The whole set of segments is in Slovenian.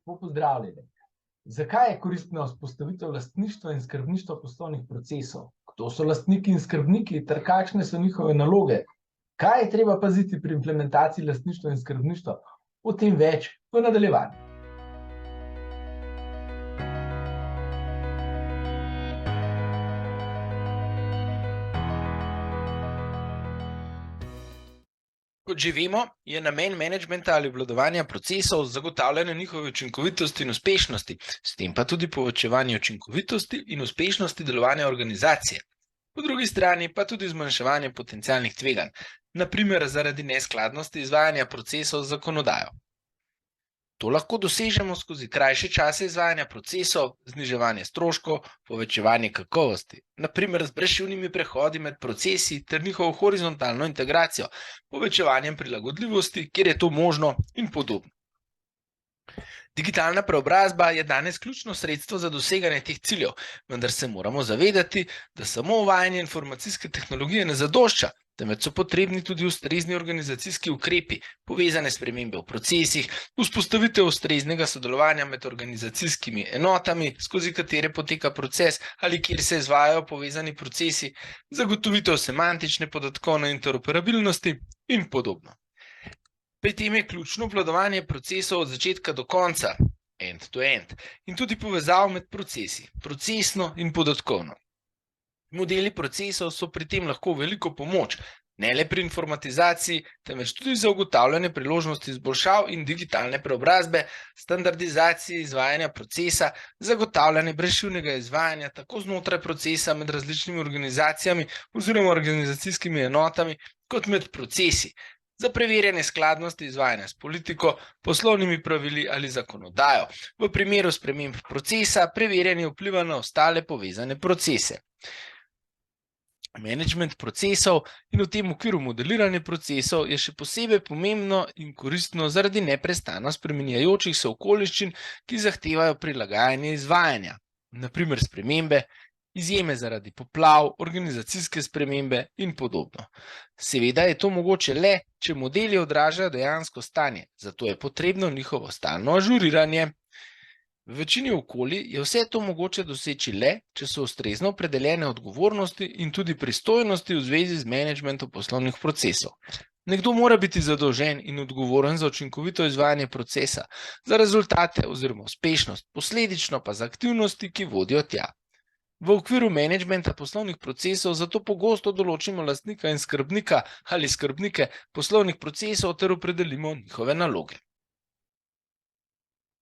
Lepo pozdravljeni. Zakaj je koristna vzpostavitev lastništva in skrbništva poslovnih procesov? Kdo so lastniki in skrbniki ter kakšne so njihove naloge? Kaj je treba paziti pri implementaciji lastništva in skrbništva? O tem več v nadaljevanju. Kot že vemo, je namen menedžmenta ali obvladovanja procesov zagotavljanje njihove učinkovitosti in uspešnosti, s tem pa tudi povečevanje učinkovitosti in uspešnosti delovanja organizacije. Po drugi strani pa tudi zmanjševanje potencialnih tveganj, na primer zaradi neskladnosti izvajanja procesov z zakonodajo. To lahko dosežemo skozi krajše čase izvajanja procesov, zniževanje stroškov, povečevanje kakovosti, na primer z brezšivnimi prehodi med procesi ter njihovo horizontalno integracijo, povečevanjem prilagodljivosti, kjer je to možno in podobno. Digitalna preobrazba je danes ključno sredstvo za doseganje teh ciljev, vendar se moramo zavedati, da samo uvajanje informacijske tehnologije ne zadošča, temveč so potrebni tudi ustrezni organizacijski ukrepi, povezane spremembe v procesih, vzpostavitev ustreznega sodelovanja med organizacijskimi enotami, skozi katere poteka proces ali kjer se izvajajo povezani procesi, zagotovitev semantične podatkovne interoperabilnosti in podobno. Pri tem je ključno obvladovanje procesov od začetka do konca, end-to-end, in tudi povezav med procesi, procesno in podatkovno. Modeli procesov so pri tem lahko veliko pomoč, ne le pri informatizaciji, temveč tudi za ugotavljanje priložnosti izboljšav in digitalne preobrazbe, standardizaciji izvajanja procesa, zagotavljanje brezšivnega izvajanja tako znotraj procesa med različnimi organizacijami oziroma organizacijskimi enotami, kot med procesi, za preverjanje skladnosti izvajanja s politiko, poslovnimi pravili ali zakonodajo, v primeru sprememb procesa preverjanje vpliva na ostale povezane procese. Management procesov in v tem okviru modeliranje procesov je še posebej pomembno in koristno zaradi neprestano spreminjajočih se okoliščin, ki zahtevajo prilagajanje izvajanja, na primer spremembe, izjeme zaradi poplav, organizacijske spremembe in podobno. Seveda je to mogoče le, če modeli odražajo dejansko stanje, zato je potrebno njihovo stalno ažuriranje. V večini okolij je vse to mogoče doseči le, če so ustrezno opredeljene odgovornosti in tudi pristojnosti v zvezi z menedžmentom poslovnih procesov. Nekdo mora biti zadolžen in odgovoren za učinkovito izvajanje procesa, za rezultate oziroma uspešnost, posledično pa za aktivnosti, ki vodijo tja. V okviru menedžmenta poslovnih procesov zato pogosto določimo lastnika in skrbnika ali skrbnike poslovnih procesov ter opredelimo njihove naloge.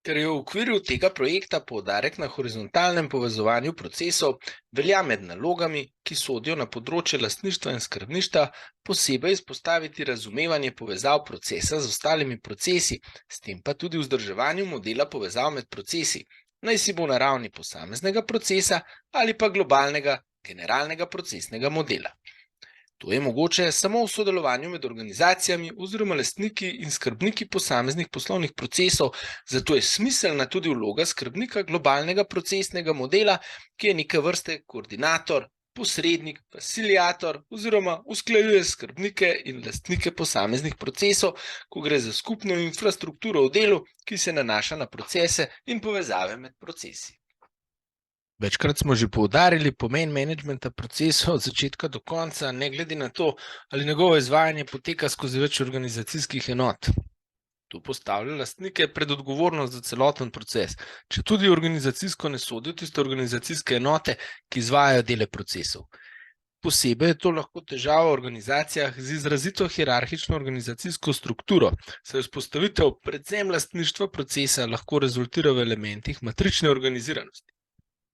Ker je v okviru tega projekta poudarek na horizontalnem povezovanju procesov, velja med nalogami, ki sodijo na področje lastništva in skrbništva, posebej izpostaviti razumevanje povezav procesa z ostalimi procesi, s tem pa tudi vzdrževanju modela povezav med procesi, naj si bo na ravni posameznega procesa ali pa globalnega, generalnega procesnega modela. To je mogoče samo v sodelovanju med organizacijami oziroma lastniki in skrbniki posameznih poslovnih procesov, zato je smiselna tudi vloga skrbnika globalnega procesnega modela, ki je neke vrste koordinator, posrednik, facilitator oziroma usklajuje skrbnike in lastnike posameznih procesov, ko gre za skupno infrastrukturo v delu, ki se nanaša na procese in povezave med procesi. Večkrat smo že poudarili pomen menedžmenta procesov od začetka do konca, ne glede na to, ali njegovo izvajanje poteka skozi več organizacijskih enot. To postavlja lastnike pred odgovornost za celoten proces, če tudi organizacijsko ne sodijo tiste organizacijske enote, ki izvajajo dele procesov. Posebej je to lahko težava v organizacijah z izrazito hierarhično organizacijsko strukturo, saj vzpostavitev predvsem lastništva procesa lahko rezultira v elementih matrične organiziranosti.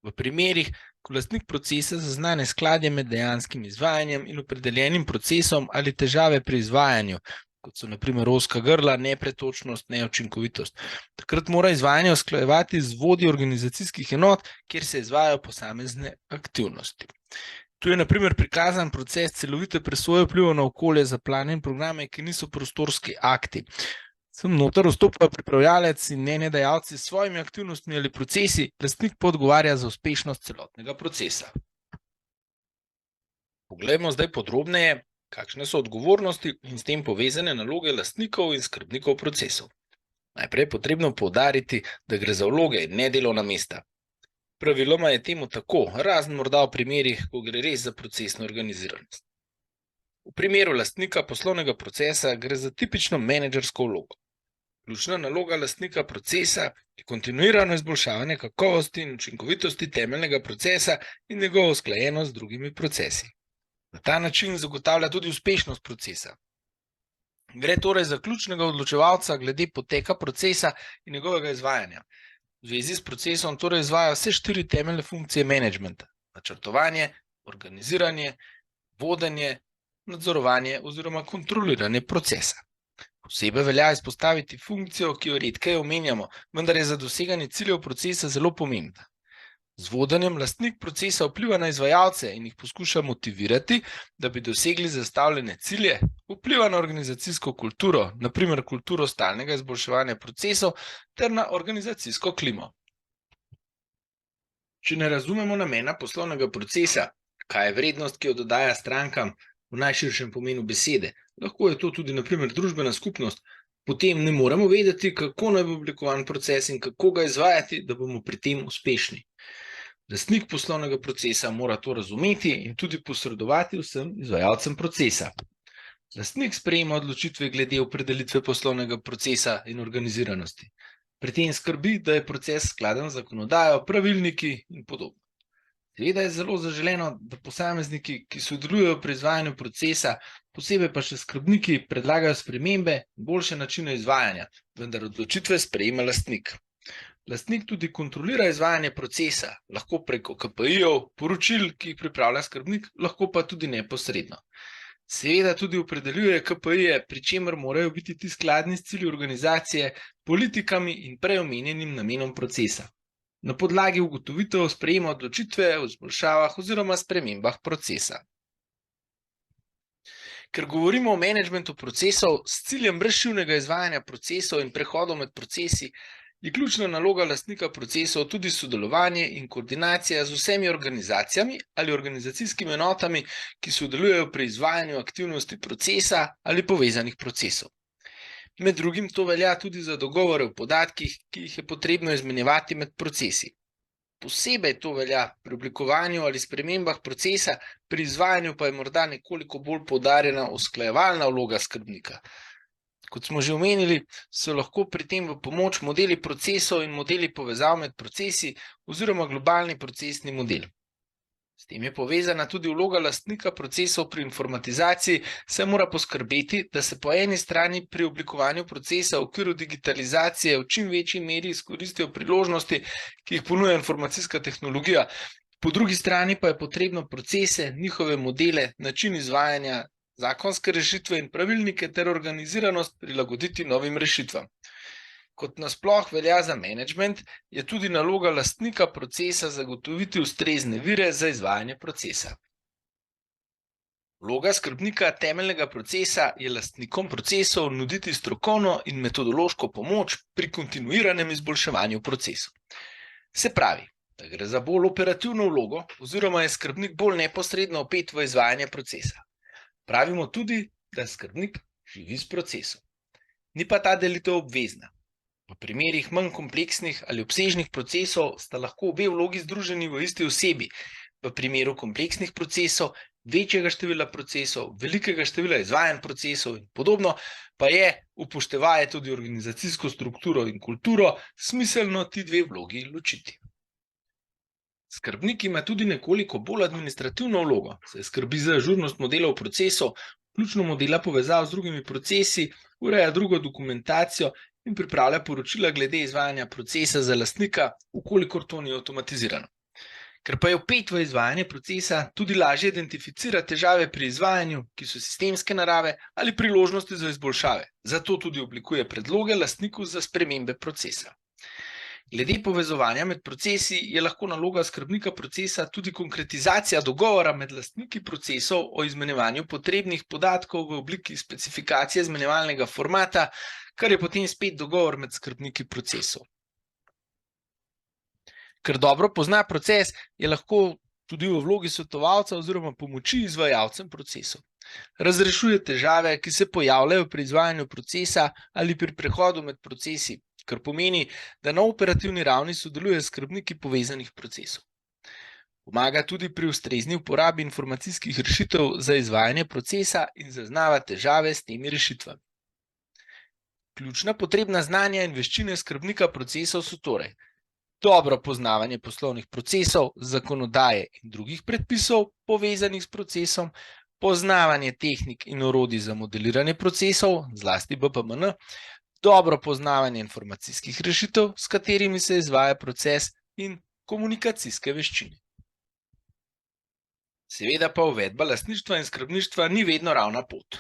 V primerih, ko lastnik procesa zazna neskladje med dejanskim izvajanjem in opredeljenim procesom ali težave pri izvajanju, kot so na primer ozka grla, nepretočnost, neučinkovitost. Takrat mora izvajanje usklajevati z vodji organizacijskih enot, kjer se izvajajo posamezne aktivnosti. Tu je na primer prikazan proces celovite presoje vplivov na okolje za plane in programe, ki niso prostorski akti. Sem noter vstopajo pripravljalec in mnenjedajalci s svojimi aktivnostmi ali procesi, lastnik pa odgovarja za uspešnost celotnega procesa. Poglejmo zdaj podrobneje, kakšne so odgovornosti in s tem povezane naloge lastnikov in skrbnikov procesov. Najprej je potrebno poudariti, da gre za vloge in ne delovna mesta. Praviloma je temu tako, razen morda v primerih, ko gre res za procesno organiziranost. V primeru lastnika poslovnega procesa gre za tipično menedžersko vlogo. Ključna naloga lastnika procesa je kontinuirano izboljšavanje kakovosti in učinkovitosti temeljnega procesa in njegovo usklajenost z drugimi procesi. Na ta način zagotavlja tudi uspešnost procesa. Gre torej za ključnega odločevalca glede poteka procesa in njegovega izvajanja. V zvezi s procesom torej izvaja vse 4 temeljne funkcije menedžmenta: načrtovanje, organiziranje, vodenje, nadzorovanje oziroma kontroliranje procesa. Posebej velja izpostaviti funkcijo, ki jo redkeje omenjamo, vendar je za doseganje ciljev procesa zelo pomembna. Z vodenjem lastnik procesa vpliva na izvajalce in jih poskuša motivirati, da bi dosegli zastavljene cilje, vpliva na organizacijsko kulturo, na primer kulturo stalnega izboljševanja procesov, ter na organizacijsko klimo. Če ne razumemo namena poslovnega procesa, kaj je vrednost, ki jo dodaja strankam v najširšem pomenu besede, lahko je to tudi na primer družbena skupnost, potem ne moremo vedeti, kako naj bo oblikovan proces in kako ga izvajati, da bomo pri tem uspešni. Lastnik poslovnega procesa mora to razumeti in tudi posredovati vsem izvajalcem procesa. Lastnik sprejema odločitve glede opredelitve poslovnega procesa in organiziranosti. Pri tem skrbi, da je proces skladen z zakonodajo, pravilniki in podobno. Seveda je zelo zaželeno, da posamezniki, ki sodelujejo pri izvajanju procesa, posebej pa še skrbniki, predlagajo spremembe in boljše načine izvajanja, vendar odločitve sprejema lastnik. Lastnik tudi kontrolira izvajanje procesa, lahko preko KPI-jev, poročil, ki jih pripravlja skrbnik, lahko pa tudi neposredno. Seveda tudi opredeljuje KPI-je, pri čemer morajo biti ti skladni s cilji organizacije, politikami in prej omenjenim namenom procesa. Na podlagi ugotovitev sprejema odločitve o izboljšavah oziroma spremembah procesa. Ker govorimo o menedžmentu procesov s ciljem brezšivnega izvajanja procesov in prehodov med procesi, je ključna naloga lastnika procesov tudi sodelovanje in koordinacija z vsemi organizacijami ali organizacijskimi enotami, ki sodelujejo pri izvajanju aktivnosti procesa ali povezanih procesov. Med drugim to velja tudi za dogovore o podatkih, ki jih je potrebno izmenjevati med procesi. Posebej to velja pri oblikovanju ali spremembah procesa, pri izvajanju pa je morda nekoliko bolj poudarjena usklajevalna vloga skrbnika. Kot smo že omenili, so lahko pri tem v pomoč modeli procesov in modeli povezav med procesi oziroma globalni procesni model. S tem je povezana tudi vloga lastnika procesov pri informatizaciji, saj mora poskrbeti, da se po eni strani pri oblikovanju procesa v okviru digitalizacije v čim večji meri izkoristijo priložnosti, ki jih ponuja informacijska tehnologija, po drugi strani pa je potrebno procese, njihove modele, način izvajanja, zakonske rešitve in pravilnike ter organiziranost prilagoditi novim rešitvam. Kot nasploh velja za menedžment, je tudi naloga lastnika procesa zagotoviti ustrezne vire za izvajanje procesa. Vloga skrbnika temeljnega procesa je lastnikom procesov nuditi strokovno in metodološko pomoč pri kontinuiranem izboljševanju procesov. Se pravi, da gre za bolj operativno vlogo oziroma je skrbnik bolj neposredno vpet v izvajanje procesa. Pravimo tudi, da skrbnik živi s procesom. Ni pa ta delitev obvezna. V primerih manj kompleksnih ali obsežnih procesov sta lahko obe vlogi združeni v isti osebi. V primeru kompleksnih procesov, večjega števila procesov, velikega števila izvajanj procesov in podobno, pa je, upoštevaje tudi organizacijsko strukturo in kulturo, smiselno ti dve vlogi ločiti. Skrbnik ima tudi nekoliko bolj administrativno vlogo, saj skrbi za ažurnost modelov procesov, vključno modela povezav z drugimi procesi, ureja drugo dokumentacijo in pripravlja poročila glede izvajanja procesa za lastnika, ukolikor to ni avtomatizirano. Ker pa je vpet v izvajanje procesa, tudi lažje identificira težave pri izvajanju, ki so sistemske narave ali priložnosti za izboljšave. Zato tudi oblikuje predloge lastniku za spremembe procesa. Glede povezovanja med procesi je lahko naloga skrbnika procesa tudi konkretizacija dogovora med lastniki procesov o izmenjevanju potrebnih podatkov v obliki specifikacije izmenjevalnega formata, kar je potem spet dogovor med skrbniki procesov. Ker dobro pozna proces, je lahko tudi v vlogi svetovalca oziroma pomoči izvajalcem procesov. Razrešuje težave, ki se pojavljajo pri izvajanju procesa ali pri prehodu med procesi, kar pomeni, da na operativni ravni sodeluje s skrbniki povezanih procesov. Pomaga tudi pri ustrezni uporabi informacijskih rešitev za izvajanje procesa in zaznava težave s temi rešitvami. Ključna potrebna znanja in veščine skrbnika procesov so torej dobro poznavanje poslovnih procesov, zakonodaje in drugih predpisov povezanih s procesom, poznavanje tehnik in orodij za modeliranje procesov, zlasti BPMN, dobro poznavanje informacijskih rešitev, s katerimi se izvaja proces, in komunikacijske veščine. Seveda pa uvedba lastništva in skrbništva ni vedno ravna pot.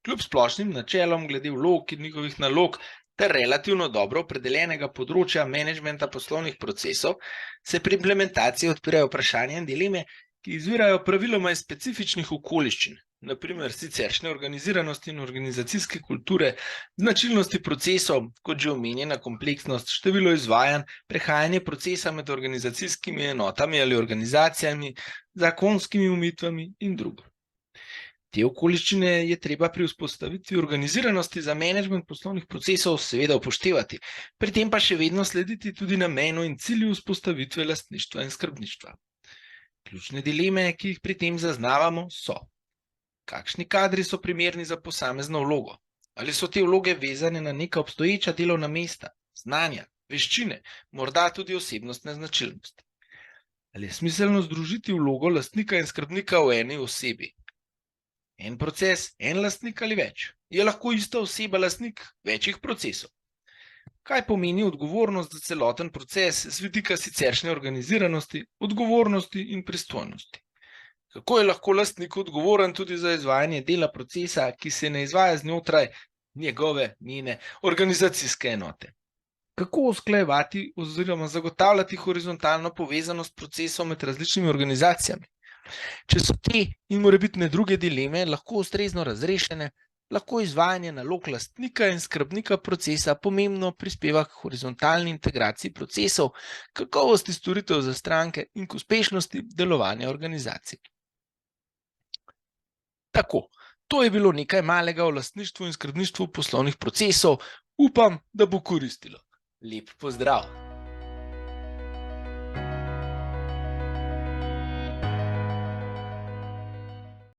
Kljub splošnim načelom glede vlog in njihovih nalog ter relativno dobro opredeljenega področja menedžmenta poslovnih procesov, se pri implementaciji odpirajo vprašanja in dileme, ki izvirajo praviloma iz specifičnih okoliščin, na primer siceršnje organiziranosti in organizacijske kulture, značilnosti procesov, kot že omenjena kompleksnost, število izvajanj, prehajanje procesa med organizacijskimi enotami ali organizacijami, zakonskimi omejitvami in drugo. Te okoliščine je treba pri vzpostavitvi organiziranosti za menedžment poslovnih procesov seveda upoštevati, pri tem pa še vedno slediti tudi namenu in cilju vzpostavitve lastništva in skrbništva. Ključne dileme, ki jih pri tem zaznavamo, so: kakšni kadri so primerni za posamezno vlogo? Ali so te vloge vezane na neka obstoječa delovna mesta, znanja, veščine, morda tudi osebnostne značilnosti? Ali je smiselno združiti vlogo lastnika in skrbnika v eni osebi? En proces, en lastnik ali več? Je lahko ista oseba lastnik večjih procesov? Kaj pomeni odgovornost za celoten proces z vidika siceršnje organiziranosti, odgovornosti in pristojnosti? Kako je lahko lastnik odgovoren tudi za izvajanje dela procesa, ki se ne izvaja znotraj njene organizacijske enote? Kako usklajevati oziroma zagotavljati horizontalno povezanost procesov med različnimi organizacijami? Če so te in morebitne druge dileme lahko ustrezno razrešene, lahko izvajanje nalog lastnika in skrbnika procesa pomembno prispeva k horizontalni integraciji procesov, kakovosti storitev za stranke in k uspešnosti delovanja organizacij. Tako, to je bilo nekaj malega o lastništvu in skrbništvu poslovnih procesov. Upam, da bo koristilo. Lep pozdrav!